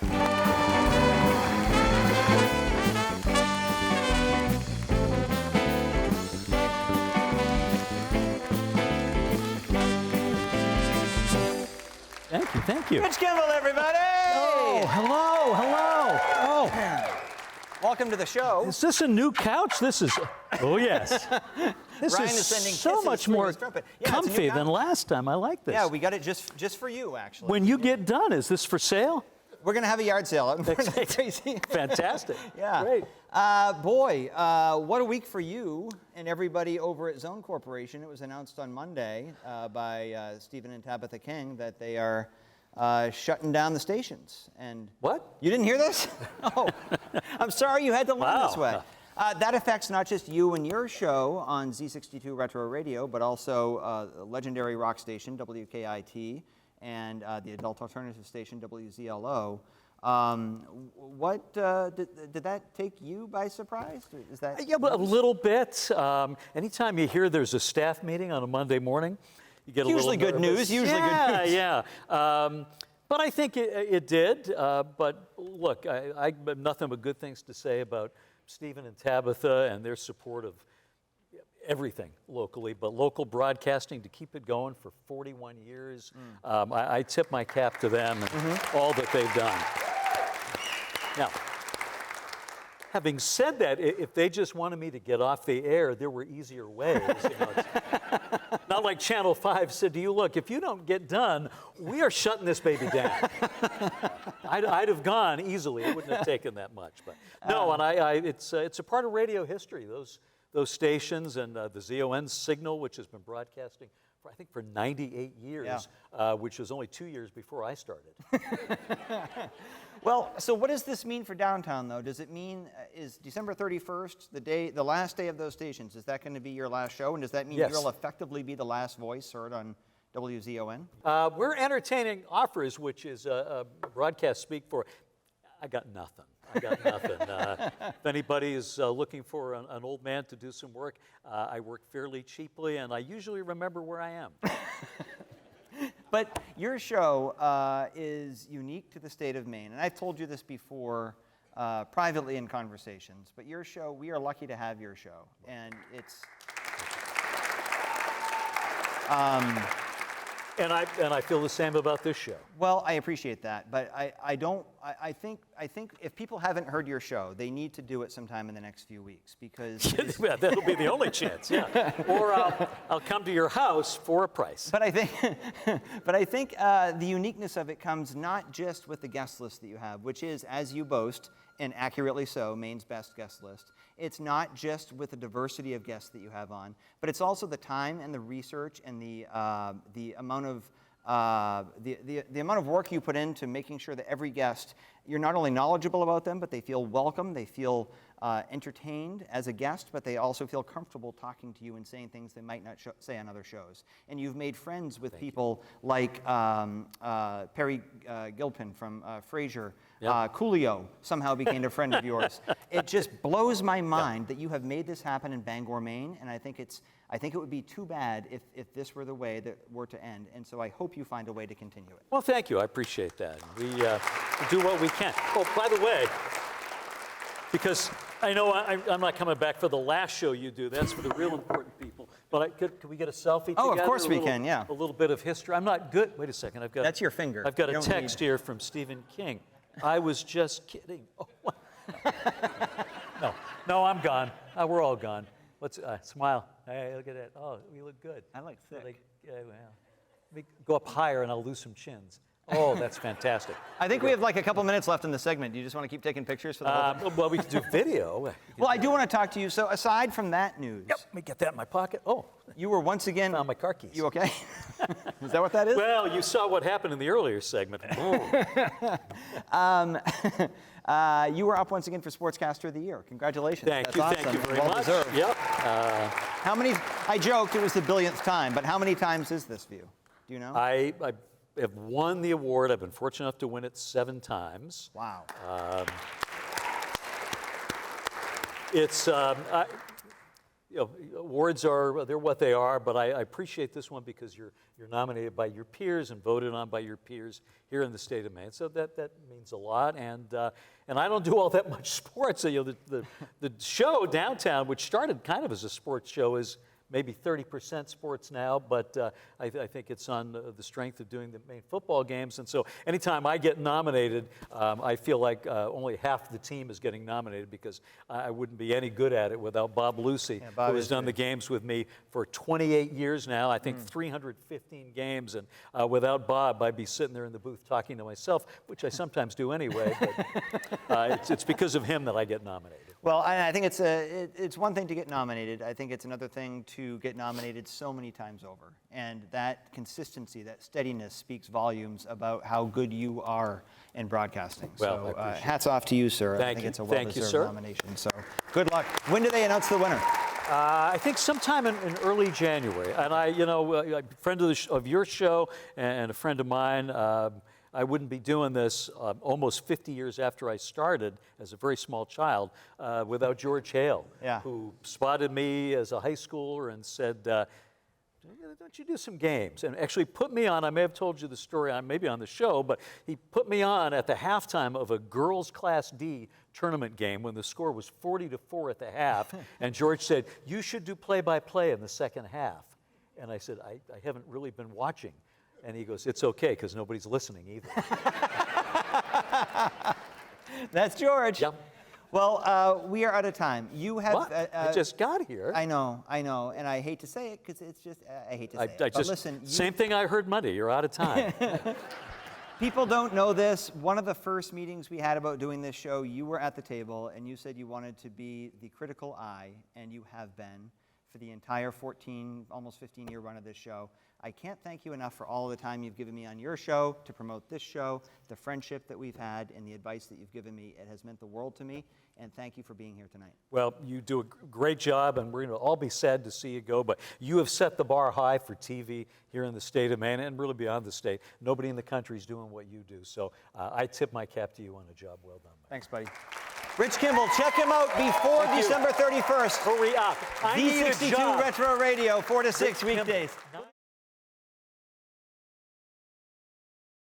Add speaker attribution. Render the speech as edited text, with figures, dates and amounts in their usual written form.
Speaker 1: Thank you.
Speaker 2: Rich Kimball, everybody!
Speaker 1: Oh, hello. Oh.
Speaker 2: Welcome to the show.
Speaker 1: Is this a new couch? This is, oh yes. This
Speaker 2: Ryan
Speaker 1: is
Speaker 2: is sending
Speaker 1: so
Speaker 2: kisses
Speaker 1: much
Speaker 2: through
Speaker 1: more
Speaker 2: his trumpet. Yeah, it's a new
Speaker 1: comfy than
Speaker 2: couch.
Speaker 1: last time. I like this.
Speaker 2: Yeah, we got it just for you, actually.
Speaker 1: When you get done, is this for sale?
Speaker 2: We're going to have a yard sale. Crazy.
Speaker 1: Fantastic.
Speaker 2: Yeah.
Speaker 1: Great.
Speaker 2: Boy, what a week for you and everybody over at WZON Corporation. It was announced on Monday by Stephen and Tabitha King that they are shutting down the stations. And
Speaker 1: What?
Speaker 2: You didn't hear this? Oh, I'm sorry you had to learn
Speaker 1: Wow.
Speaker 2: this way. That affects not just you and your show on Z62 Retro Radio, but also legendary rock station WKIT and the adult alternative station WZLO. What did that take you by surprise? Is that
Speaker 1: Yeah, but a little bit. Anytime you hear there's a staff meeting on a Monday morning, you get
Speaker 2: usually
Speaker 1: a little
Speaker 2: good
Speaker 1: nervous.
Speaker 2: news. Usually good news.
Speaker 1: Yeah. But I think it did. But look, I have nothing but good things to say about Stephen and Tabitha and their support of everything locally, but local broadcasting to keep it going for 41 years. I tip my cap to them and all that they've done. Now, having said that, if they just wanted me to get off the air, there were easier ways. Not like Channel 5 said to you, look, if you don't get done, we are shutting this baby down. I'd have gone easily. It wouldn't have taken that much. But no, and it's a part of radio history, those stations and the ZON signal, which has been broadcasting for, I think, for 98 years, which was only 2 years before I started.
Speaker 2: Well, so what does this mean for downtown, though? Does it mean, is December 31st, the last day of those stations, is that going to be your last show? And does that mean
Speaker 1: Yes.
Speaker 2: you'll effectively be the last voice heard on WZON?
Speaker 1: We're entertaining offers, which is broadcast speak for, I got nothing. If anybody is looking for an old man to do some work, I work fairly cheaply, and I usually remember where I am.
Speaker 2: But your show is unique to the state of Maine. And I've told you this before privately in conversations. But your show, we are lucky to have your show. And it's...
Speaker 1: And I feel the same about this show.
Speaker 2: Well, I appreciate that, but I think if people haven't heard your show, they need to do it sometime in the next few weeks because
Speaker 1: Yeah, that'll be the only chance. Yeah, or I'll come to your house for a price.
Speaker 2: But I think the uniqueness of it comes not just with the guest list that you have, which is, as you boast, and accurately so, Maine's best guest list. It's not just with the diversity of guests that you have on, but it's also the time and the research and the amount of the amount of work you put into making sure that every guest, you're not only knowledgeable about them, but they feel welcome, they feel entertained as a guest, but they also feel comfortable talking to you and saying things they might not say on other shows. And you've made friends with people like Perry Gilpin from Frasier.
Speaker 1: Yep.
Speaker 2: Coolio somehow became a friend of yours. It just blows my mind that you have made this happen in Bangor, Maine, and I think it would be too bad if this were the way that were to end. And so I hope you find a way to continue it.
Speaker 1: Well, thank you. I appreciate that. We do what we can. Oh, by the way, because I know I'm not coming back for the last show you do. That's for the real important people. But could we get a selfie together?
Speaker 2: Oh, of course we can, yeah.
Speaker 1: A little bit of history. I'm not good. Wait a second.
Speaker 2: That's your finger.
Speaker 1: I've got a text here from Stephen King. I was just kidding. Oh, what? No, I'm gone. We're all gone. Let's smile. Hey, look at that. Oh, we look good.
Speaker 2: I like thick.
Speaker 1: Well, let me go up higher and I'll lose some chins. Oh, that's fantastic.
Speaker 2: I think we have like a couple minutes left in the segment. Do you just want to keep taking pictures for the whole thing?
Speaker 1: Well, we can do video.
Speaker 2: Well, I do want to talk to you. So aside from that news.
Speaker 1: Yep, let me get that in my pocket. Oh,
Speaker 2: you were once again.
Speaker 1: Found my car keys.
Speaker 2: You okay? Is that what that is?
Speaker 1: Well, you saw what happened in the earlier segment.
Speaker 2: You were up once again for Sportscaster of the Year. Congratulations.
Speaker 1: Thank
Speaker 2: That's
Speaker 1: you.
Speaker 2: awesome.
Speaker 1: Thank you very
Speaker 2: well
Speaker 1: much.
Speaker 2: Deserved.
Speaker 1: Yep.
Speaker 2: How many? I joked it was the billionth time, but how many times is this for you? Do you know?
Speaker 1: I have won the award. I've been fortunate enough to win it 7 times.
Speaker 2: Wow.
Speaker 1: It's awards they're what they are, but I appreciate this one because you're nominated by your peers and voted on by your peers here in the state of Maine. So that means a lot, and I don't do all that much sports. The show downtown, which started kind of as a sports show, is maybe 30% sports now, but I think it's on the strength of doing the Maine football games. And so anytime I get nominated, I feel like only half the team is getting nominated because I wouldn't be any good at it without Bob Lucy, who has done the games with me for 28 years now, I think 315 games. And without Bob, I'd be sitting there in the booth talking to myself, which I sometimes do anyway, but it's because of him that I get nominated.
Speaker 2: Well, I think it's one thing to get nominated. I think it's another thing to get nominated so many times over. And that consistency, that steadiness speaks volumes about how good you are in broadcasting.
Speaker 1: Well,
Speaker 2: so hats off to you, sir. I think it's a well-deserved nomination. So good luck. When do they announce the winner?
Speaker 1: I think sometime in early January. And a friend of your show and a friend of mine, I wouldn't be doing this almost 50 years after I started as a very small child without George Hale, who spotted me as a high schooler and said, don't you do some games? And actually put me on, I may have told you the story maybe on the show, but he put me on at the halftime of a girls Class D tournament game when the score was 40-4 at the half. And George said, you should do play-by-play in the second half. And I said, I haven't really been watching. And he goes, it's okay, because nobody's listening either.
Speaker 2: That's George.
Speaker 1: Yep.
Speaker 2: Well, we are out of time. You have...
Speaker 1: What? I just got here.
Speaker 2: I know, and I hate to say it, because it's just, I hate to say it. But listen...
Speaker 1: Same thing I heard Monday, you're out of time.
Speaker 2: People don't know this. One of the first meetings we had about doing this show, you were at the table, and you said you wanted to be the critical eye, and you have been for the entire almost 15-year run of this show. I can't thank you enough for all the time you've given me on your show to promote this show, the friendship that we've had, and the advice that you've given me. It has meant the world to me, and thank you for being here tonight.
Speaker 1: Well, you do a great job, and we're going to all be sad to see you go, but you have set the bar high for TV here in the state of Maine, and really beyond the state. Nobody in the country is doing what you do, so I tip my cap to you on a job well done.
Speaker 2: Thanks, buddy. Rich Kimball, check him out before December 31st.
Speaker 1: Hurry up. I need a
Speaker 2: V62
Speaker 1: job.
Speaker 2: Retro Radio, 4 to 6 weekdays.